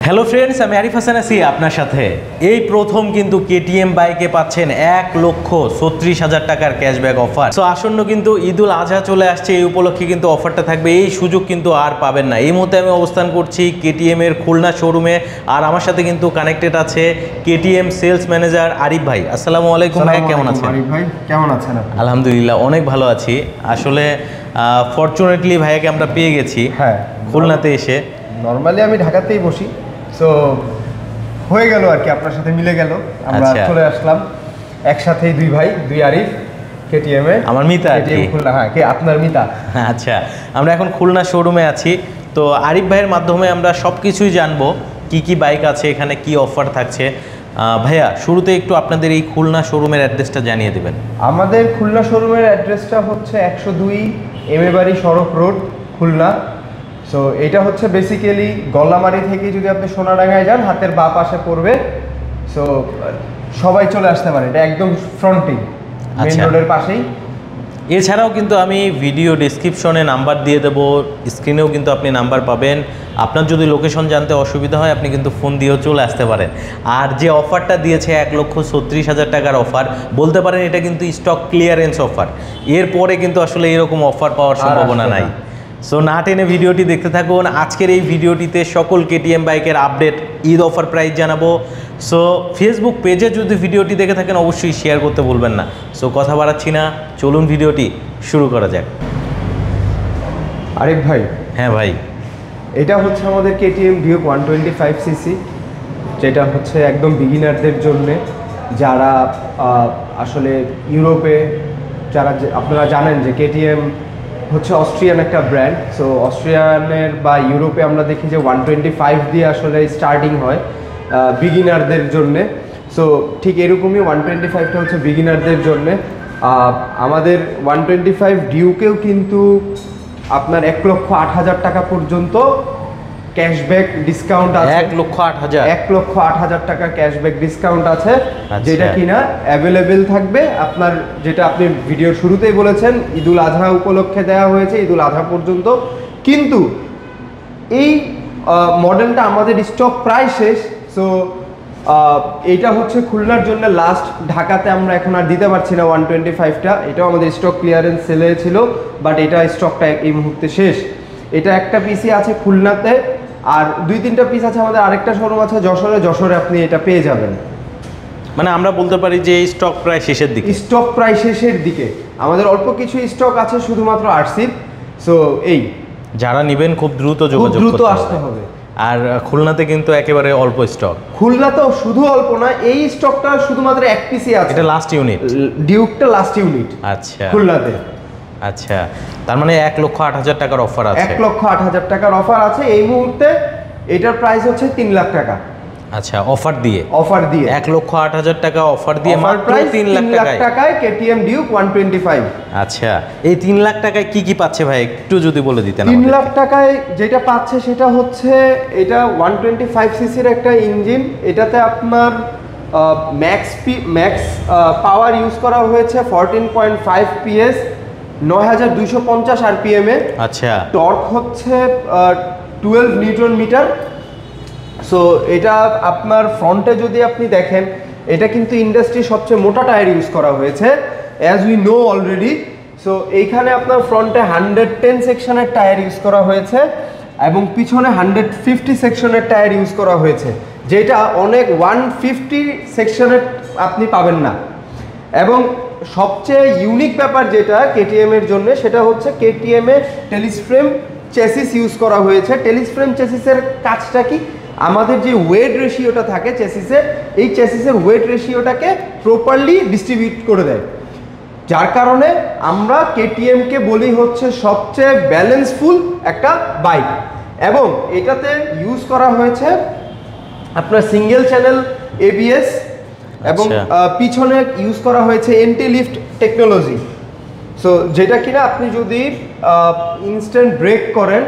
Hello friends, আমি আরিফ হাসান আছি আপনার সাথে। এই প্রথম কিন্তু কেটিএম বাইকে পাচ্ছেন 1,36,000 টাকার ক্যাশব্যাক অফার। সো আসন্ন কিন্তু ঈদুল আজহা চলে আসছে, এই উপলক্ষে কিন্তু অফারটা থাকবে। এই সুযোগ কিন্তু আর পাবেন না। এই মুহূর্তে আমি অবস্থান করছি কেটিএম এর খুলনা শোরুমে, আর আমার সাথে কিন্তু কানেক্টেড আছে কেটিএম সেলস ম্যানেজার আরিফ ভাই। আসসালামু আলাইকুম ভাই, কেমন আছেন? আরিফ ভাই কেমন আছেন? আলহামদুলিল্লাহ, অনেক ভালো আছি। আসলে ফরচুনেটলি ভাইয়াকে আমরা পেয়ে গেছি খুলনাতে এসে। নরমালি আমি ঢাকাতেই বসি, সো হয়ে গেল আর কি, আপনার সাথে মিলে গেল, আমরা চলে আসলাম একসাথেই, দুই ভাই, দুই আরিফ কেটিএম এ। আমার মিতা খুলনা। হ্যাঁ, কে আপনার মিতা? আচ্ছা, আমরা এখন খুলনা শোরুমে আছি। তো আরিফ ভাইয়ের মাধ্যমে আমরা সব কিছুই জানবো, কি কি বাইক আছে এখানে, কি অফার থাকছে। ভাইয়া, শুরুতে একটু আপনাদের এই খুলনা শোরুমের অ্যাড্রেসটা জানিয়ে দেবেন। আমাদের খুলনা শোরুমের অ্যাড্রেসটা হচ্ছে 102 এমএ বাড়ি সড়ক রোড, খুলনা। সো এটা হচ্ছে বেসিক্যালি গল্লামারি থেকে যদি আপনি সোনাডাঙ্গায় যান, হাতের বাঁ পাশে পড়বে। সো সবাই চলে আসতে পারে, এটা একদম ফ্রন্টেই, মেইন রোডের পাশেই। এছাড়াও কিন্তু আমি ভিডিও ডেসক্রিপশনে নাম্বার দিয়ে দেবো, স্ক্রিনেও কিন্তু আপনি নাম্বার পাবেন। আপনার যদি লোকেশন জানতে অসুবিধা হয়, আপনি কিন্তু ফোন দিয়েও চলে আসতে পারেন। আর যে অফারটা দিয়েছে 1,36,000 টাকার অফার, বলতে পারেন এটা কিন্তু স্টক ক্লিয়ারেন্স অফার। এরপরে কিন্তু আসলে এরকম অফার পাওয়ার সম্ভাবনা নাই। সো না টেনে ভিডিওটি দেখতে থাকুন। আজকের এই ভিডিওটিতে সকল কেটিএম বাইকের আপডেট, ঈদ অফার প্রাইস জানাবো। সো ফেসবুক পেজে যদি ভিডিওটি দেখে থাকেন, অবশ্যই শেয়ার করতে ভুলবেন না। সো কথা বাড়াচ্ছি না, চলুন ভিডিওটি শুরু করা যাক। আরিফ ভাই। হ্যাঁ ভাই, এটা হচ্ছে আমাদের কেটিএম ডিউক 125cc, যেটা হচ্ছে একদম বিগিনারদের জন্যে, যারা আসলে ইউরোপে, যারা আপনারা জানেন যে কেটিএম হচ্ছে অস্ট্রিয়ান একটা ব্র্যান্ড। সো অস্ট্রিয়ানের বা ইউরোপে আমরা দেখি যে 125 দিয়ে আসলে স্টার্টিং হয় বিগিনারদের জন্যে। সো ঠিক এরকমই 125টা হচ্ছে বিগিনারদের জন্যে। আমাদের 125 ডিউকেও কিন্তু আপনার 1,08,000 টাকা পর্যন্ত ক্যাশব্যাক ডিসকাউন্ট আছে। 1,08,000 টাকা ক্যাশব্যাক ডিসকাউন্ট আছে, যেটা কিনা অ্যাভেলেবেল থাকবে আপনার, যেটা আপনি ভিডিওর শুরুতেই বলেছেন ঈদুল আজহা উপলক্ষে দেওয়া হয়েছে, ঈদুল আজহা পর্যন্ত। কিন্তু এই মডেলটা আমাদের স্টক প্রায় শেষ। সো এইটা হচ্ছে খুলনার জন্য লাস্ট। ঢাকাতে আমরা এখন আর দিতে পারছি না 125টা, এটাও আমাদের স্টক ক্লিয়ারেন্স সেলে ছিল, বাট এটা স্টকটা এই মুহূর্তে শেষ। এটা একটা পিসি আছে খুলনাতে, আর 2-3টা পিস আছে আমাদের আরেকটা শোরুম আছে যশোরে। যশোরে আপনি এটা পেয়ে যাবেন। মানে আমরা বলতে পারি যে স্টক প্রায় শেষের দিকে। স্টক প্রায় শেষের দিকে, আমাদের অল্প কিছু স্টক আছে শুধুমাত্র আরসির। সো এই যারা নেবেন খুব দ্রুত যোগাযোগ দ্রুত আসতে হবে। আর খুলনাতে কিন্তু একেবারে অল্প স্টক। খুলনাতেও শুধু অল্প না, এই স্টকটা শুধুমাত্র এক পিসি আছে। এটা লাস্ট ইউনিট, ডিউকটা লাস্ট ইউনিট। আচ্ছা, খুলনাতে। আচ্ছা, তার মানে 1,08,000 টাকার অফার আছে। 1,08,000 টাকার অফার আছে এই মুহূর্তে। এটার প্রাইস হচ্ছে 3 লাখ টাকা। আচ্ছা, অফার দিয়ে 1,08,000 টাকা অফার দিয়ে মাত্র 3 লাখ টাকায় কেটিএম ডিউক 125। আচ্ছা, এই 3 লাখ টাকায় কি কি পাচ্ছে ভাই, একটু যদি বলে দিতেন। 3 লাখ টাকায় যেটা পাচ্ছে সেটা হচ্ছে, এটা 125 সিসির একটা ইঞ্জিন। এটাতে আপনার ম্যাক্স পাওয়ার ইউজ করা হয়েছে 14.5 PS, 9250 RPM এ। আচ্ছা, টর্ক হচ্ছে 12 নিউটন মিটার। সো এটা আপনার ফ্রন্টে যদি আপনি দেখেন, এটা কিন্তু ইন্ডাস্ট্রির সবচেয়ে মোটা টায়ার ইউজ করা হয়েছে, as we know already. So এইখানে আপনার ফ্রন্টে 110 সেকশনের টায়ার ইউজ করা হয়েছে, এবং পিছনে 150 সেকশনের টায়ার ইউজ করা হয়েছে, যেটা অনেক 150 সেকশনের আপনি পাবেন না। এবং সবচেয়ে ইউনিক ব্যাপার যেটা কেটিএম এর জন্য, সেটা হচ্ছে কেটিএম এর টেলিসফ্রেম চেসিস ইউজ করা হয়েছে। টেলিসফ্রেম চেসিসের কাজটা কি, আমাদের যে ওয়েট রেশিওটা থাকে চেসিসে, এই চেসিসের ওয়েট রেশিওটাকে প্রপারলি ডিস্ট্রিবিউট করে দেয়, যার কারণে আমরা কেটিএমকে বলি হচ্ছে সবচেয়ে ব্যালেন্সফুল একটা বাইক। এবং এটাতে ইউজ করা হয়েছে আপনার সিঙ্গেল চ্যানেল এবিএস, এবং পিছনে ইউজ করা হয়েছে এন্টি লিফট টেকনোলজি। সো যেটা কিনা আপনি যদি ইনস্ট্যান্ট ব্রেক করেন,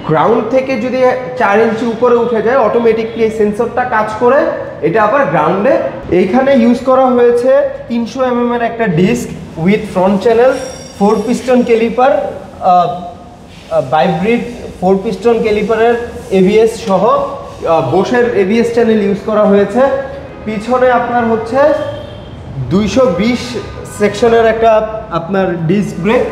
গ্রাউন্ড থেকে যদি 4 ইঞ্চি উপরে উঠে যায়, অটোমেটিকলি এই সেন্সরটা কাজ করে এটা আবার গ্রাউন্ডে। এইখানে ইউজ করা হয়েছে 300 mm এর একটা disc with front channel, 4 piston caliper, ByBre 4 piston ক্যালিপারের এবিএস সহ বোশের এবিএস চ্যানেল ইউজ করা হয়েছে। পিছনে আপনার হচ্ছে 220 সেকশনের একটা আপনার ডিস্ক ব্রেক,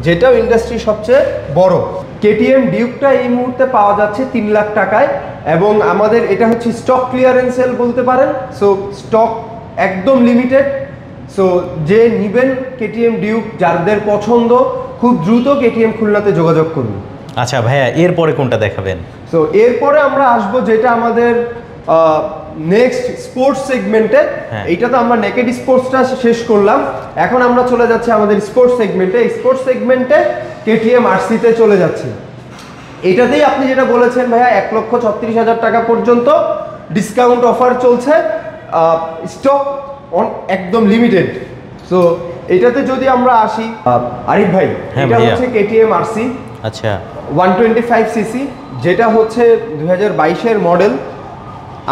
যেটাও ইন্ডাস্ট্রির সবচেয়ে বড়। কেটিএম ডিউকটা এই মুহূর্তে পাওয়া যাচ্ছে 3 লাখ টাকায়, এবং আমাদের এটা হচ্ছে স্টক ক্লিয়ারেন্স সেল বলতে পারেন। সো স্টক একদম লিমিটেড। সো যে নিবেন কেটিএম ডিউক, যাদের পছন্দ, খুব দ্রুত কেটিএম খুলনাতে যোগাযোগ করুন। আচ্ছা ভাইয়া, এরপরে কোনটা দেখাবেন? সো এরপরে আমরা আসবো যেটা আমাদের নেক্সট স্পোর্টস সেগমেন্টে। এইটা তো আমরা নেকেড স্পোর্টসটা শেষ করলাম, এখন আমরা চলে যাচ্ছি আমাদের স্পোর্টস সেগমেন্টে। স্পোর্টস সেগমেন্টে কেটিএম আরসিতে চলে যাচ্ছি। এটাতেই আপনি যেটা বলেছেন ভাইয়া 1,36,000 টাকা পর্যন্ত ডিসকাউন্ট অফার চলছে, স্টক একদম লিমিটেড। সো এটাতে যদি আমরা আসি আরিফ ভাই, এটা হচ্ছে কেটিএম আরসি। আচ্ছা, 125 সিসি, যেটা হচ্ছে 2022-এর মডেল।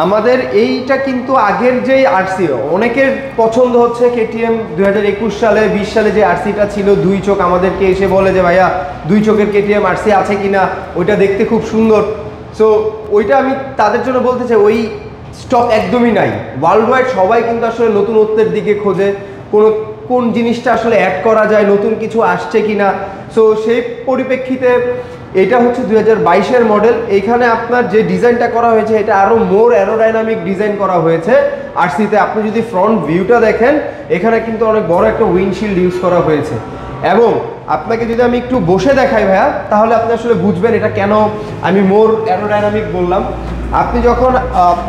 আমাদের এইটা কিন্তু আগের যেই আরসি, অনেকের পছন্দ হচ্ছে কেটিএম 2021 সালে 20 সালে যে আরসিটা ছিল 2 চোখ, আমাদেরকে এসে বলে যে ভাইয়া 2 চোখের কেটিএম আরসি আছে কিনা, ওইটা দেখতে খুব সুন্দর। সো ওইটা আমি তাদের জন্য বলতে চাই, ওই স্টক একদমই নাই। ওয়ার্ল্ড ওয়াইড সবাই কিন্তু আসলে নতুনত্বের দিকে খোঁজে, কোন জিনিসটা আসলে অ্যাড করা যায়, নতুন কিছু আসছে কিনা। সো সেই পরিপ্রেক্ষিতে এটা হচ্ছে 2022-এর মডেল। এইখানে আপনার যে ডিজাইনটা করা হয়েছে, এটা আরও মোর অ্যারোডাইনামিক ডিজাইন করা হয়েছে আরসিতে। আপনি যদি ফ্রন্ট ভিউটা দেখেন, এখানে কিন্তু অনেক বড় একটা উইন্ডশিল্ড ইউজ করা হয়েছে। এবং আপনাকে যদি আমি একটু বসে দেখাই ভাইয়া, তাহলে আপনি আসলে বুঝবেন এটা কেন আমি মোর অ্যারোডাইনামিক বললাম। আপনি যখন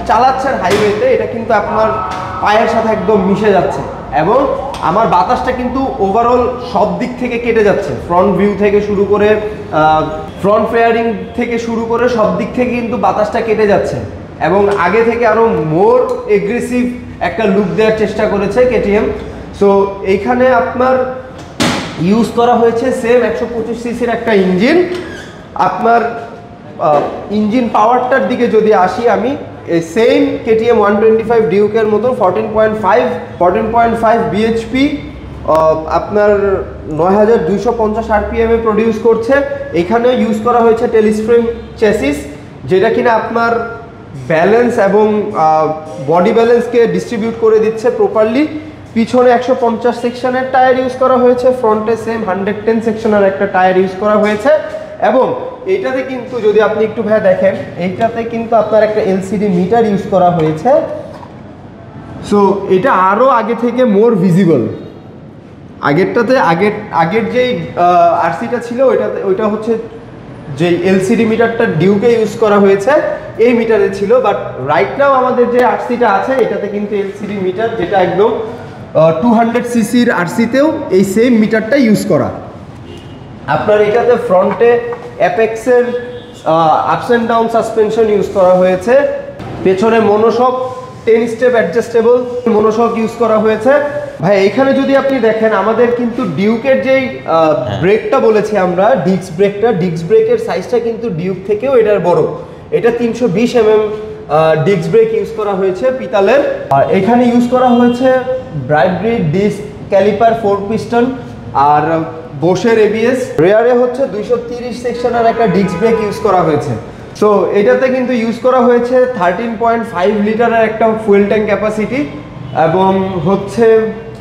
চালাচ্ছেন হাইওয়েতে, এটা কিন্তু আপনার পায়ের সাথে একদম মিশে যাচ্ছে, এবং আমার বাতাসটা কিন্তু ওভারঅল সব দিক থেকে কেটে যাচ্ছে। ফ্রন্ট ভিউ থেকে শুরু করে, ফ্রন্ট ফেয়ারিং থেকে শুরু করে সব দিক থেকে কিন্তু বাতাসটা কেটে যাচ্ছে, এবং আগে থেকে আরও মোর এগ্রেসিভ একটা লুক দেওয়ার চেষ্টা করেছে কেটিএম। সো এইখানে আপনার ইউজ করা হয়েছে সেম 125 সিসির একটা ইঞ্জিন। আপনার ইঞ্জিন পাওয়ারটার দিকে যদি আসি আমি, সেম কেটিএম 125 ডিউকের মতো 14.5 বিএইচপি, আপনার 9250 আরপিএমে প্রডিউস করছে। এখানে ইউজ করা হয়েছে টেলিস্ফ্রেম চেসিস, যেটা কিনা আপনার ব্যালেন্স এবং বডি ব্যালেন্সকে ডিস্ট্রিবিউট করে দিচ্ছে প্রপারলি। পিছনে 150 সেকশনের টায়ার ইউজ করা হয়েছে, ফ্রন্টে সেম 110 সেকশনের একটা টায়ার ইউজ করা হয়েছে। এবং এইটাতে কিন্তু যদি আপনি একটু ভাই দেখেন, এইটাতে কিন্তু আপনার একটা এলসিডি মিটার ইউজ করা হয়েছে। সো এটা আরও আগে থেকে মোর ভিজিবল। আগেরটাতে আগের যেই আরসিটা ছিল, ওইটা হচ্ছে যে এলসিডি মিটারটা ডিউকে ইউজ করা হয়েছে, এই মিটারে ছিল। বাট রাইট নাও আমাদের যে আরসিটা আছে, এটাতে কিন্তু এলসিডি মিটার, যেটা একদম 200 সিসির আরসিতেও এই সেম মিটারটা ইউজ করা। আপনার এটাতে ফ্রন্টে অ্যাপেক্সের ups and down suspension use করা হয়েছে। পেছনে monoshock 10 step adjustable monoshock use করা হয়েছে। ভাই এখানে যদি আপনি দেখেন, আমাদের কিন্তু ডিউকের যেই ব্রেকটা বলেছি আমরা, ডিস্ক ব্রেকের সাইজটা কিন্তু ডিউক থেকেও এটার বড়। এটা 320 ডিস্ক ব্রেক ইউজ করা হয়েছে পিতালের। আর এখানে ইউজ করা হয়েছে ব্রাইটব্রিড ডিস্ক ক্যালিপার 4 পিস্টন, আর বোশের এবিএস। রেয়ারে হচ্ছে 230 সেকশনের একটা ডিস্ক ব্রেক ইউজ করা হয়েছে। সো এটাতে কিন্তু ইউজ করা হয়েছে 13.5 লিটারের একটা ফুয়েল ট্যাঙ্ক ক্যাপাসিটি, এবং হচ্ছে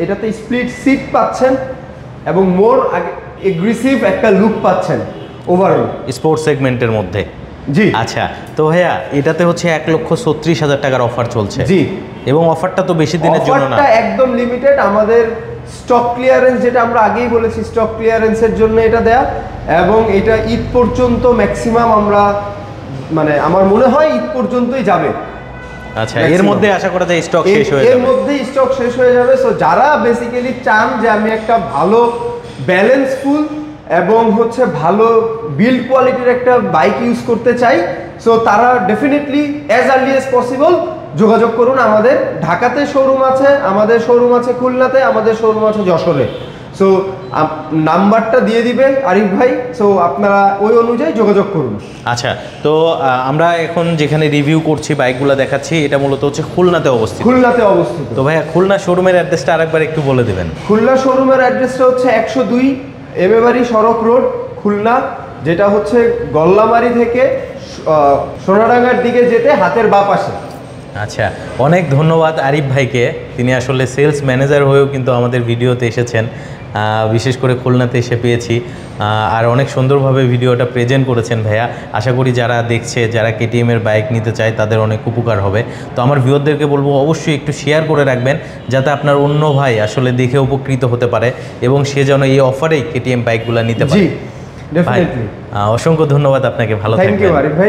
এটাতে স্প্লিট সিট পাচ্ছেন, এবং মোর এগ্রেসিভ একটা লুক পাচ্ছেন ওভারঅল স্পোর্টস সেগমেন্টের মধ্যে। জি আচ্ছা, তো ভাইয়া এটাতে হচ্ছে 1,36,000 টাকার অফার চলছে। জি, এবং অফারটা তো বেশি দিনের জন্য না, অফারটা একদম লিমিটেড। আমাদের স্টক ক্লিয়ারেন্স, যেটা আমরা আগেই বলেছি, স্টক ক্লিয়ারেন্সের জন্য এটা দেয়া, এবং এটা ঈদ পর্যন্ত ম্যাক্সিমাম আমরা, মানে আমার মনে হয় ঈদ পর্যন্তই যাবে। আচ্ছা, এর মধ্যে আশা করা যায় স্টক শেষ হয়ে যাবে। এর মধ্যেই স্টক শেষ হয়ে যাবে। সো যারা বেসিক্যালি চান যে আমি একটা ভালো ব্যালেন্সফুল এবং হচ্ছে ভালো বিল্ড কোয়ালিটির একটা বাইক ইউজ করতে চাই, সো তারা definitely as early as possible যোগাযোগ করুন। আমাদের ঢাকাতে শোরুম আছে, আমাদের শোরুম আছে খুলনাতে, আমাদের শোরুম আছে যশোরে। সো নাম্বারটা দিয়ে দিবেন আরিফ ভাই, সো আপনারা ওই অনুযায়ী যোগাযোগ করুন। আচ্ছা, তো আমরা এখন যেখানে রিভিউ করছি, বাইকগুলো দেখাচ্ছি, এটা মূলত হচ্ছে খুলনাতে অবস্থিত। তো ভাইয়া খুলনা শোরুমের অ্যাড্রেসটা আরেকবার একটু বলে দেবেন। খুলনা শোরুমের অ্যাড্রেসটা হচ্ছে 102 এমএ বাড়ি সড়ক রোড খুলনা, যেটা হচ্ছে গল্লামারি থেকে সোনাডাঙ্গার দিকে যেতে হাতের বাঁ পাশে। আচ্ছা, অনেক ধন্যবাদ আরিফ ভাইকে। তিনি আসলে সেলস ম্যানেজার হয়েও কিন্তু আমাদের ভিডিওতে এসেছেন, বিশেষ করে খুলনাতে এসে পেয়েছি। আর অনেক সুন্দরভাবে ভিডিওটা প্রেজেন্ট করেছেন ভাইয়া। আশা করি যারা দেখছে, যারা কেটিএমের বাইক নিতে চায় তাদের অনেক উপকার হবে। তো আমার ভিউয়ারদেরকে বলবো অবশ্যই একটু শেয়ার করে রাখবেন, যাতে আপনার অন্য ভাই আসলে দেখে উপকৃত হতে পারে এবং সে যেন এই অফারেই কেটিএম বাইকগুলো নিতে পারে। জি, ডেফিনেটলি। অসংখ্য ধন্যবাদ আপনাকে, ভালো থাকবেন। থ্যাংক ইউ আরিফ ভাই।